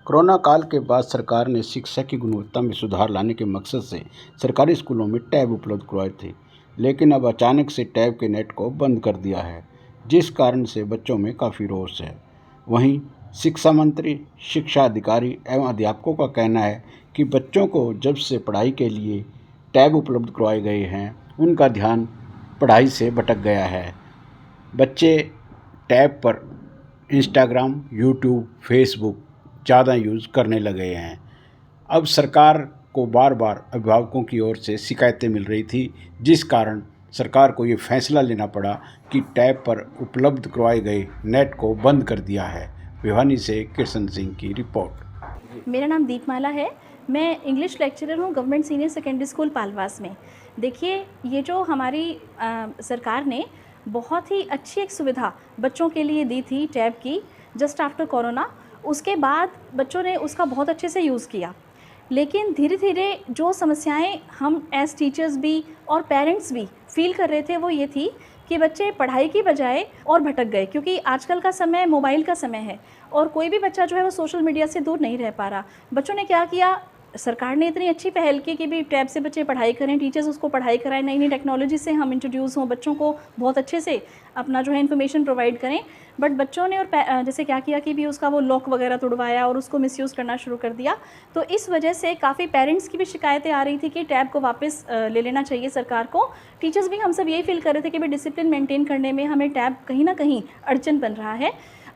Corona काल के बाद सरकार ने शिक्षा की गुणवत्ता में सुधार लाने के मकसद से सरकारी स्कूलों में टैब उपलब्ध करवाए थे, लेकिन अब अचानक से टैब के नेट को बंद कर दिया है, जिस कारण से बच्चों में काफ़ी रोष है। वहीं शिक्षा मंत्री, शिक्षा अधिकारी एवं अध्यापकों का कहना है कि बच्चों को जब से पढ़ाई के लिए टैब उपलब्ध करवाए गए हैं, उनका ध्यान पढ़ाई से भटक गया है। बच्चे टैब पर इंस्टाग्राम, यूट्यूब, फेसबुक ज़्यादा यूज़ करने लगे हैं। अब सरकार को बार बार अभिभावकों की ओर से शिकायतें मिल रही थी, जिस कारण सरकार को ये फैसला लेना पड़ा कि टैब पर उपलब्ध करवाए गए नेट को बंद कर दिया है। भिवानी से कृष्ण सिंह की रिपोर्ट। मेरा नाम दीपमाला है। मैं इंग्लिश लेक्चरर हूँ government senior secondary school Palwas में। देखिए, ये जो हमारी सरकार ने बहुत ही अच्छी एक सुविधा बच्चों के लिए दी थी टैब की, जस्ट आफ्टर कोरोना, उसके बाद बच्चों ने उसका बहुत अच्छे से यूज़ किया। लेकिन धीरे धीरे जो समस्याएं हम एज टीचर्स भी और पेरेंट्स भी फील कर रहे थे, वो ये थी कि बच्चे पढ़ाई की बजाय और भटक गए, क्योंकि आजकल का समय मोबाइल का समय है और कोई भी बच्चा जो है वो सोशल मीडिया से दूर नहीं रह पा रहा। बच्चों ने क्या किया, सरकार ने इतनी अच्छी पहल की कि भी टैब से बच्चे पढ़ाई करें, टीचर्स उसको पढ़ाई कराएं, नई नई टेक्नोलॉजी से हम इंट्रोड्यूस हों, बच्चों को बहुत अच्छे से अपना जो है इन्फॉर्मेशन प्रोवाइड करें। बट बच्चों ने और जैसे क्या किया कि भी उसका वो लॉक वगैरह तोड़वाया और उसको मिसयूज़ करना शुरू कर दिया। तो इस वजह से काफ़ी पेरेंट्स की भी शिकायतें आ रही थी कि टैब को वापस ले लेना चाहिए सरकार को। टीचर्स भी हम सब यही फील कर रहे थे कि भी डिसिप्लिन मेंटेन करने में हमें टैब कहीं ना कहीं अड़चन बन रहा है।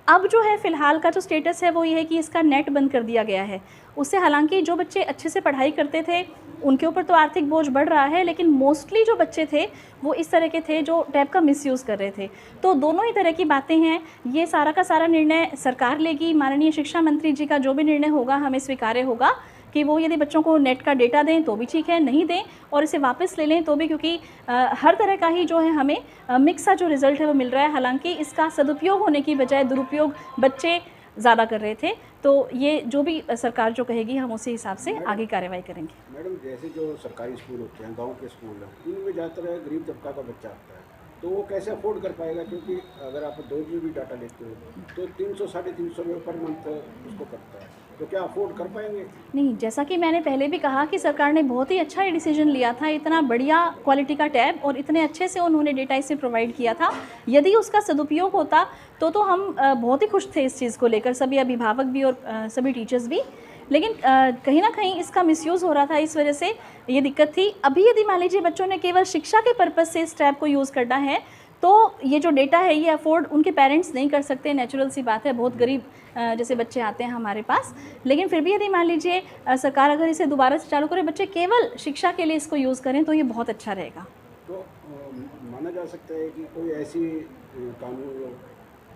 अब जो है फ़िलहाल का जो स्टेटस है वो ये है कि इसका नेट बंद कर दिया गया है। उससे हालांकि जो बच्चे अच्छे से पढ़ाई करते थे उनके ऊपर तो आर्थिक बोझ बढ़ रहा है, लेकिन मोस्टली जो बच्चे थे वो इस तरह के थे जो टैब का मिसयूज़ कर रहे थे। तो दोनों ही तरह की बातें हैं। ये सारा का सारा निर्णय सरकार लेगी। माननीय शिक्षा मंत्री जी का जो भी निर्णय होगा हमें स्वीकार्य होगा कि वो यदि बच्चों को नेट का डेटा दें तो भी ठीक है, नहीं दें और इसे वापस ले लें तो भी, क्योंकि हर तरह का ही जो है हमें मिक्स सा जो रिज़ल्ट है वो मिल रहा है। हालांकि इसका सदुपयोग होने की बजाय दुरुपयोग बच्चे ज़्यादा कर रहे थे। तो ये जो भी सरकार जो कहेगी हम उसी हिसाब से आगे कार्रवाई करेंगे। मैडम, जैसे जो सरकारी स्कूल होते हैं, गांव के स्कूल हैं, इनमें ज़्यादातर गरीब तबका का बच्चा आता है, तो वो कैसे अफोर्ड कर पाएगा? क्योंकि अगर आप 2 GB डाटा लेते हो तो 300 साढ़े 300 रुपये पर मंथ उसको करता है, तो क्या अफोर्ड कर पाएंगे? नहीं, जैसा कि मैंने पहले भी कहा कि सरकार ने बहुत ही अच्छा ये डिसीजन लिया था, इतना बढ़िया क्वालिटी का टैब और इतने अच्छे से उन्होंने डेटा इसे प्रोवाइड किया था। यदि उसका सदुपयोग होता तो हम बहुत ही खुश थे इस चीज़ को लेकर, सभी अभिभावक भी और सभी टीचर्स भी। लेकिन कहीं ना कहीं इसका मिसयूज़ हो रहा था, इस वजह से ये दिक्कत थी। अभी यदि मान लीजिए बच्चों ने केवल शिक्षा के पर्पज़ से इस टैब को यूज़ करना है तो ये जो डेटा है ये अफोर्ड उनके पेरेंट्स नहीं कर सकते, नेचुरल सी बात है, बहुत गरीब जैसे बच्चे आते हैं हमारे पास। लेकिन फिर भी यदि मान लीजिए सरकार अगर इसे दोबारा से चालू करे, बच्चे केवल शिक्षा के लिए इसको यूज़ करें तो ये बहुत अच्छा रहेगा। तो माना जा सकता है कि कोई ऐसी कानून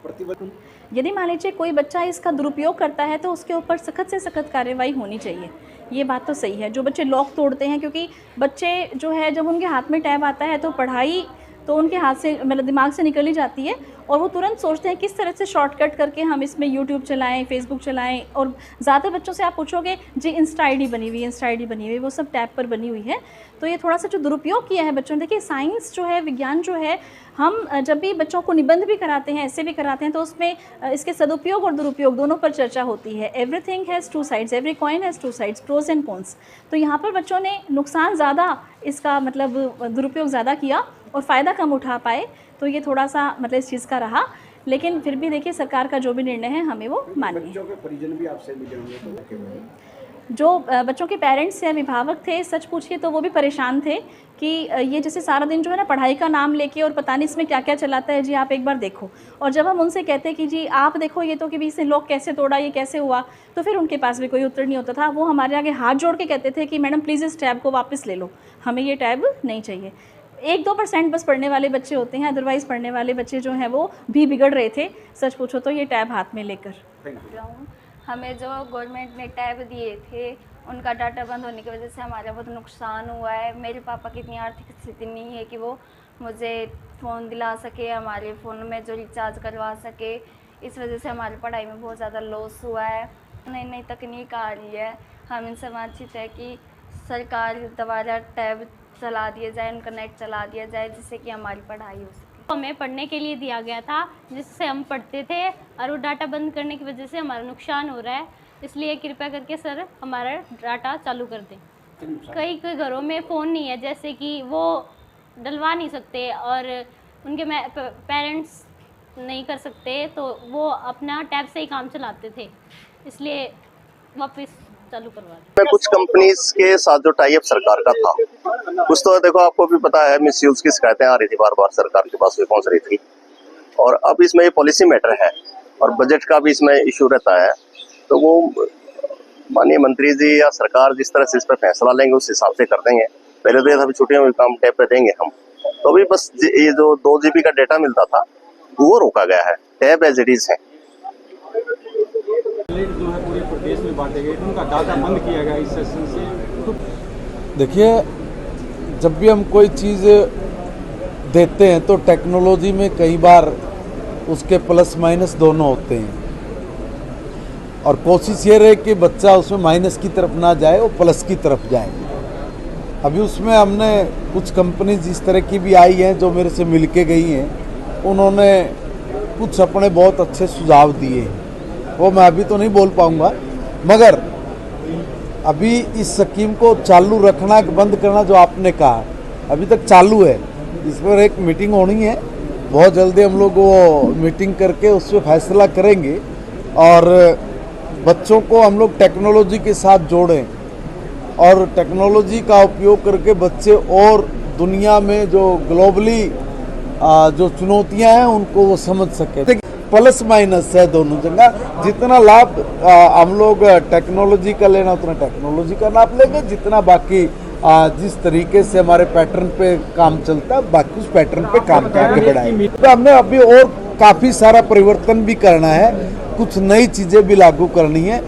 प्रतिबंध, यदि मान लीजिए कोई बच्चा इसका दुरुपयोग करता है तो उसके ऊपर सख्त से सख्त कार्रवाई होनी चाहिए। ये बात तो सही है। जो बच्चे लॉक तोड़ते हैं, क्योंकि बच्चे जो है जब उनके हाथ में टैब आता है तो पढ़ाई तो उनके हाथ से मतलब दिमाग से निकल ही जाती है और वो तुरंत सोचते हैं किस तरह से शॉर्टकट करके हम इसमें यूट्यूब चलाएं, फेसबुक चलाएं। और ज़्यादा बच्चों से आप पूछोगे जी इंस्टा आईडी बनी हुई है, इंस्टा आईडी बनी हुई है, वो सब टैब पर बनी हुई है। तो ये थोड़ा सा जो दुरुपयोग किया है बच्चों ने। देखिए, साइंस जो है, विज्ञान जो है, हम जब भी बच्चों को निबंध भी कराते हैं, ऐसे भी कराते हैं, तो उसमें इसके सदुपयोग और दुरुपयोग दोनों पर चर्चा होती है। Everything has two sides, every coin has two sides, pros and cons. तो यहाँ पर बच्चों ने नुकसान ज़्यादा, इसका मतलब दुरुपयोग ज़्यादा किया और फ़ायदा कम उठा पाए। तो ये थोड़ा सा मतलब इस चीज़ का रहा। लेकिन फिर भी देखिए, सरकार का जो भी निर्णय है हमें वो मानिए। बच्चों के परिजन भी आपसे मिले होंगे, तो जो बच्चों के पेरेंट्स या अभिभावक थे, सच पूछिए तो वो भी परेशान थे कि ये जैसे सारा दिन जो है ना पढ़ाई का नाम लेके और पता नहीं इसमें क्या क्या चलाता है, जी आप एक बार देखो। और जब हम उनसे कहते हैं कि जी आप देखो ये तो कि भी इसने लॉक कैसे तोड़ा, ये कैसे हुआ, तो फिर उनके पास भी कोई उत्तर नहीं होता था। वो हमारे आगे हाथ जोड़ के कहते थे कि मैडम प्लीज़ इस टैब को वापस ले लो, हमें ये टैब नहीं चाहिए। 1-2% बस पढ़ने वाले बच्चे होते हैं, अदरवाइज़ पढ़ने वाले बच्चे जो हैं वो भी बिगड़ रहे थे, सच पूछो तो, ये टैब हाथ में लेकर। हमें जो गवर्नमेंट ने टैब दिए थे उनका डाटा बंद होने की वजह से हमारा बहुत नुकसान हुआ है। मेरे पापा की इतनी आर्थिक स्थिति नहीं है कि वो मुझे फ़ोन दिला सके, हमारे फ़ोन में जो रिचार्ज करवा सके। इस वजह से हमारी पढ़ाई में बहुत ज़्यादा लॉस हुआ है। नई नई तकनीक आ रही है, हम इनसे वांछित है कि सरकार द्वारा टैब चला दिया जाए, उनका नेट चला दिया जाए, जिससे कि हमारी पढ़ाई हो सके। हमें पढ़ने के लिए दिया गया था जिससे हम पढ़ते थे, और वो डाटा बंद करने की वजह से हमारा नुकसान हो रहा है। इसलिए कृपया करके सर हमारा डाटा चालू कर दें। कई कई घरों में फ़ोन नहीं है, जैसे कि वो डलवा नहीं सकते और उनके पेरेंट्स नहीं कर सकते, तो वो अपना टैब से ही काम चलाते थे, इसलिए वापस चालू करवा दें। कुछ कंपनीज के साथ जो टाई अप सरकार का था, कुछ तो देखो आपको भी पता है, मिसयूज की शिकायतें आ रही थी, बार बार सरकार के पास भी पहुंच रही थी। और अब इसमें ये पॉलिसी मैटर है और बजट का भी इसमें इशू रहता है, तो वो माननीय मंत्री जी या सरकार जिस तरह से इस पर फैसला लेंगे उस हिसाब से कर देंगे। पहले तो ये था छुट्टियों में काम टैब पे देंगे हम, तो अभी बस ये जो 2 GB का डेटा मिलता था वो रोका गया है, टैब एज इट इज है। जो है पूरे प्रदेश में बांटे गए, उनका डाटा बंद किया गया इस सेशन से। तो देखिए, जब भी हम कोई चीज़ देते हैं तो टेक्नोलॉजी में कई बार उसके प्लस माइनस दोनों होते हैं, और कोशिश ये रहे कि बच्चा उसमें माइनस की तरफ ना जाए, वो प्लस की तरफ जाए। अभी उसमें हमने कुछ कंपनी जिस तरह की भी आई हैं जो मेरे से मिल के गई हैं, उन्होंने कुछ अपने बहुत अच्छे सुझाव दिए हैं, वो मैं अभी तो नहीं बोल पाऊँगा, मगर अभी इस स्कीम को चालू रखना बंद करना जो आपने कहा अभी तक चालू है। इस पर एक मीटिंग होनी है, बहुत जल्दी हम लोग वो मीटिंग करके उस पर फैसला करेंगे और बच्चों को हम लोग टेक्नोलॉजी के साथ जोड़ें और टेक्नोलॉजी का उपयोग करके बच्चे और दुनिया में जो ग्लोबली जो चुनौतियां हैं उनको वो समझ सके। प्लस माइनस है दोनों जगह, जितना लाभ हम लोग टेक्नोलॉजी का लेना उतना टेक्नोलॉजी का लाभ लेंगे, जितना बाकी जिस तरीके से हमारे पैटर्न पे काम चलता है बाकी उस पैटर्न पे काम करके बढ़ाएंगे। तो हमने अभी और काफ़ी सारा परिवर्तन भी करना है, कुछ नई चीज़ें भी लागू करनी है।